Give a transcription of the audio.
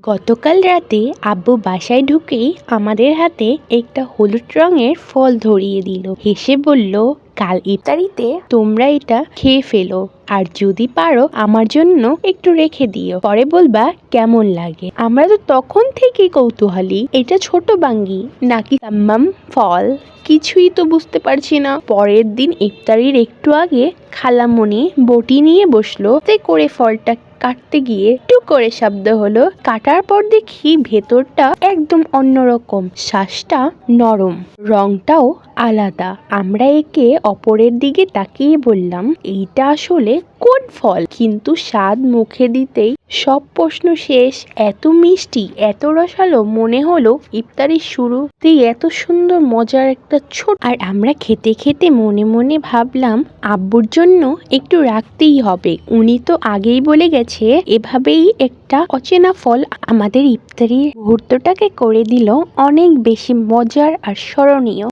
গতকাল রাতে আব্বু বাসায় ঢুকেই আমাদের হাতে একটা হলুদ রঙের ফল ধরিয়ে দিল। হেসে বলল, কাল ইফতারিতে তোমরা এটা খেয়ে ফেলো, আর যদি পারো আমার জন্য একটু রেখে দিও, পরে বলবা কেমন লাগে। আমরা তো তখন থেকে কৌতূহলী, এটা ছোট বাঙ্গি নাকি তাম্মাম ফল, কিছুই তো বুঝতে পারছি না। পরের দিন ইফতারির একটু আগে খালামণি বটি নিয়ে বসলো, তে করে ফলটা কাটতে গিয়ে টুক করে শব্দ হলো। কাটার পর দেখি ভেতরটা একদম অন্যরকম, শ্বাসটা নরম, রংটাও আলাদা। আমরা একে অপরের দিকে তাকিয়ে বললাম, এইটা আসলে কোন ফল? কিন্তু স্বাদ মুখে দিতেই সব প্রশ্ন শেষ। এত মিষ্টি, এত রসালো, মনে হলো ইফতারির শুরুতেই এত সুন্দর মজার একটা ছোট। আর আমরা খেতে খেতে মনে মনে ভাবলাম, আব্বুর জন্য একটু রাখতেই হবে, উনি তো আগেই বলে গেছে এভাবেই একটা অচেনা ফল আমাদের ইফতারির মুহূর্তটাকে করে দিল অনেক বেশি মজার আর স্মরণীয়।